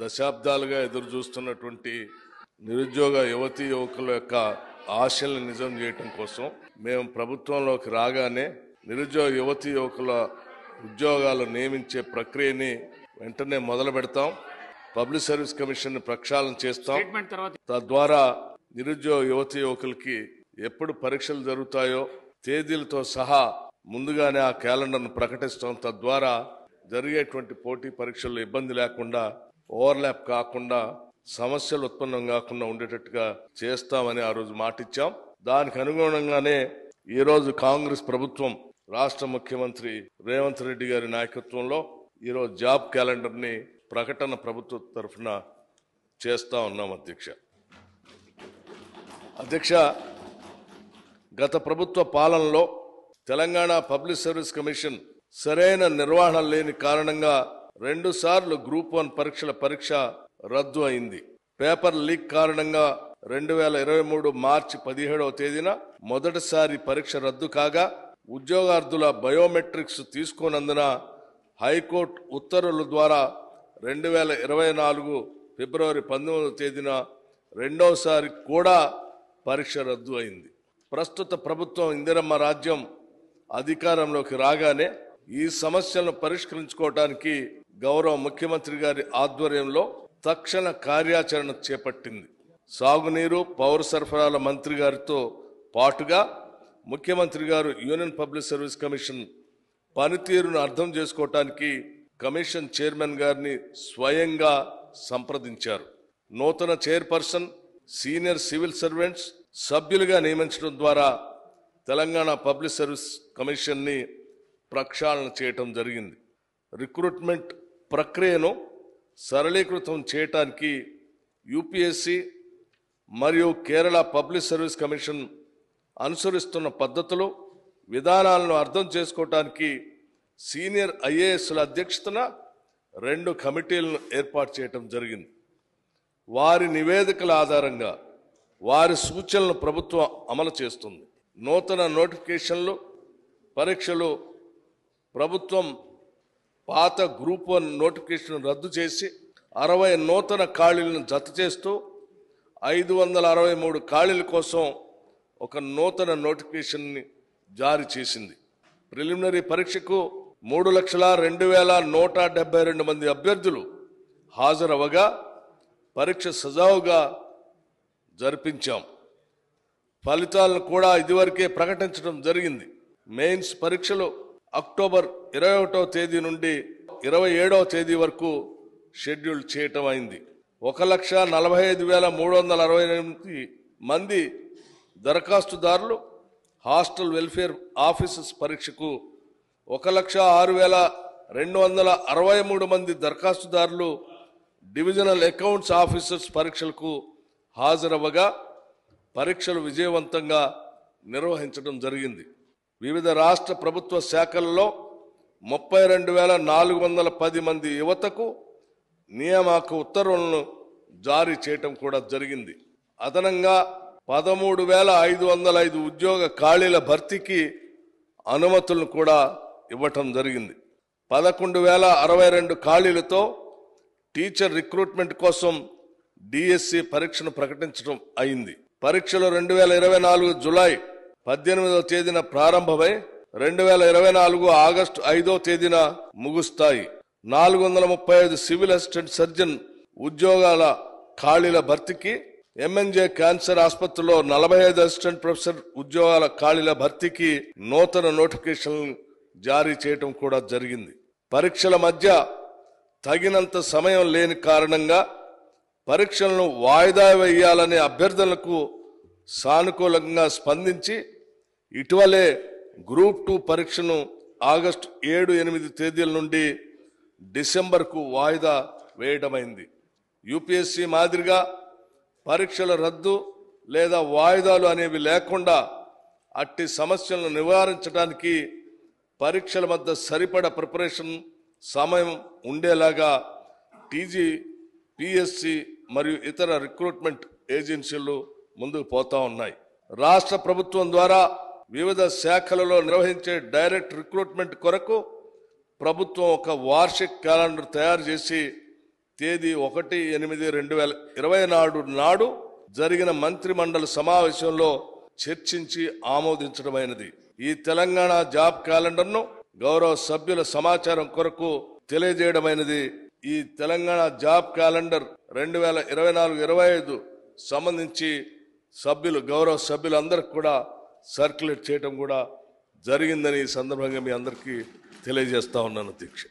దశాబ్దాలుగా ఎదురు చూస్తున్నటువంటి నిరుద్యోగ యువతీ యువకుల యొక్క ఆశలను నిజం చేయటం కోసం మేము ప్రభుత్వంలోకి రాగానే నిరుద్యోగ యువతీ యువకుల ఉద్యోగాలు నియమించే ప్రక్రియని వెంటనే మొదలు పెడతాం. పబ్లిక్ సర్వీస్ కమిషన్ ని ప్రక్షాళన చేస్తాం. తద్వారా నిరుద్యోగ యువతీ యువకులకి ఎప్పుడు పరీక్షలు జరుగుతాయో తేదీలతో సహా ముందుగానే ఆ క్యాలెండర్ను ప్రకటిస్తాం. తద్వారా జరిగేటువంటి పోటీ పరీక్షల్లో ఇబ్బంది లేకుండా, ఓవర్లాప్ కాకుండా, సమస్యలు ఉత్పన్నం కాకుండా ఉండేటట్టుగా చేస్తామని ఆ రోజు మాటిచ్చాం. దానికి అనుగుణంగానే ఈ రోజు కాంగ్రెస్ ప్రభుత్వం రాష్ట్ర ముఖ్యమంత్రి రేవంత్ రెడ్డి గారి నాయకత్వంలో ఈరోజు జాబ్ క్యాలెండర్ ని ప్రకటన ప్రభుత్వ తరఫున చేస్తా ఉన్నాం. అధ్యక్ష, గత ప్రభుత్వ పాలనలో తెలంగాణ పబ్లిక్ సర్వీస్ కమిషన్ సరైన నిర్వహణ లేని కారణంగా 2 సార్లు గ్రూప్ 1 పరీక్ష రద్దు అయింది. పేపర్ లీక్ కారణంగా 2023 మార్చి 17వ తేదీన మొదటిసారి పరీక్ష రద్దు కాగా ఉద్యోగార్థుల బయోమెట్రిక్స్ తీసుకోనందున హైకోర్టు ఉత్తర్వుల ద్వారా 2024 ఫిబ్రవరి 19వ తేదీన రెండోసారి కూడా పరీక్ష రద్దు అయింది. ప్రస్తుత ప్రభుత్వం ఇందిరమ్మ రాజ్యం అధికారంలోకి రాగానే ఈ సమస్యలను పరిష్కరించుకోవడానికి గౌరవ ముఖ్యమంత్రి గారి ఆధ్వర్యంలో తక్షణ కార్యాచరణ చేపట్టింది. సాగునీరు, పౌర సరఫరాల మంత్రి గారితో పాటుగా ముఖ్యమంత్రి గారు యూనియన్ పబ్లిక్ సర్వీస్ కమిషన్ పనితీరును అర్థం చేసుకోవటానికి కమిషన్ చైర్మన్ గారిని స్వయంగా సంప్రదించారు. నూతన చైర్పర్సన్, సీనియర్ సివిల్ సర్వెంట్స్ సభ్యులుగా నియమించడం ద్వారా తెలంగాణ పబ్లిక్ సర్వీస్ కమిషన్ ని ప్రక్షాళన చేయటం జరిగింది. రిక్రూట్మెంట్ ప్రక్రియను సరళీకృతం చేయటానికి యూపీఎస్సీ మరియు కేరళ పబ్లిక్ సర్వీస్ కమిషన్ అనుసరిస్తున్న పద్ధతులు, విధానాలను అర్థం చేసుకోవటానికి సీనియర్ ఐఏఎస్ల అధ్యక్షతన 2 కమిటీలను ఏర్పాటు చేయటం జరిగింది. వారి నివేదికల ఆధారంగా వారి సూచనలను ప్రభుత్వం అమలు చేస్తుంది. నూతన నోటిఫికేషన్లు, పరీక్షలు ప్రభుత్వం పాత గ్రూప్ 1 నోటిఫికేషన్ రద్దు చేసి 60 నూతన ఖాళీలను జత చేస్తూ 563 ఖాళీల కోసం ఒక నూతన నోటిఫికేషన్ ని జారీ చేసింది. ప్రిలిమినరీ పరీక్షకు 3,02,172 మంది అభ్యర్థులు హాజరవగా పరీక్ష సజావుగా జరిపించాం. ఫలితాలను కూడా ఇదివరకే ప్రకటించడం జరిగింది. మెయిన్స్ పరీక్షలు అక్టోబర్ 21వ తేదీ నుండి 27వ తేదీ వరకు షెడ్యూల్ చేయటం అయింది. 1,45,368 మంది దరఖాస్తుదారులు హాస్టల్ వెల్ఫేర్ ఆఫీసర్స్ పరీక్షకు, 1,06,263 మంది దరఖాస్తుదారులు డివిజనల్ అకౌంట్స్ ఆఫీసర్స్ పరీక్షలకు హాజరవ్వగా పరీక్షలు విజయవంతంగా నిర్వహించడం జరిగింది. వివిధ రాష్ట్ర ప్రభుత్వ శాఖల్లో 32,410 మంది యువతకు నియామక ఉత్తర్వులను జారీ చేయటం కూడా జరిగింది. అదనంగా 13,505 ఉద్యోగ ఖాళీల భర్తీకి అనుమతులను కూడా ఇవ్వటం జరిగింది. 11,062 ఖాళీలతో టీచర్ రిక్రూట్మెంట్ కోసం డిఎస్సి పరీక్షను ప్రకటించడం అయింది. పరీక్షలు 2024 జూలై 18వ తేదీన ప్రారంభమై 2024 ఆగస్టు 5వ తేదీన ముగుస్తాయి. 435 సివిల్ అసిస్టెంట్ సర్జన్ ఉద్యోగాల ఖాళీల భర్తీకి, ఎంఎన్జే క్యాన్సర్ ఆసుపత్రిలో 45 అసిస్టెంట్ ప్రొఫెసర్ ఉద్యోగాల ఖాళీల భర్తీకి నూతన నోటిఫికేషన్ జారీ చేయడం కూడా జరిగింది. పరీక్షల మధ్య తగినంత సమయం లేని కారణంగా పరీక్షలను వాయిదా వేయాలనే అభ్యర్థనలకు సానుకూలంగా స్పందించి ఇటీవలే గ్రూప్ 2 పరీక్షను ఆగస్టు 7, 8 తేదీల నుండి డిసెంబర్కు వాయిదా వేయడమైంది. యూపీఎస్సీ మాదిరిగా పరీక్షల రద్దు లేదా వాయిదాలు అనేవి లేకుండా అట్టి సమస్యలను నివారించడానికి పరీక్షల మధ్య సరిపడ ప్రిపరేషన్ సమయం ఉండేలాగా టీజీ, పిఎస్సి మరియు ఇతర రిక్రూట్మెంట్ ఏజెన్సీలు ముందుకు పోతా ఉన్నాయి. రాష్ట్ర ప్రభుత్వం ద్వారా వివిధ శాఖలలో నిర్వహించే డైరెక్ట్ రిక్రూట్మెంట్ కొరకు ప్రభుత్వం ఒక వార్షిక క్యాలెండర్ తయారు చేసి తేదీ 1/8/2020 నాడు జరిగిన మంత్రిమండలి సమావేశంలో చర్చించి ఆమోదించడమైనది. ఈ తెలంగాణ జాబ్ క్యాలెండర్ను గౌరవ సభ్యుల సమాచారం కొరకు తెలియజేయడమైనది. ఈ తెలంగాణ జాబ్ క్యాలెండర్ 2024-25 సంబంధించి గౌరవ సభ్యులందరికీ కూడా సర్క్యులేట్ చేయడం కూడా జరిగిందని ఈ సందర్భంగా మీ అందరికీ తెలియజేస్తా ఉన్నాను అధ్యక్ష.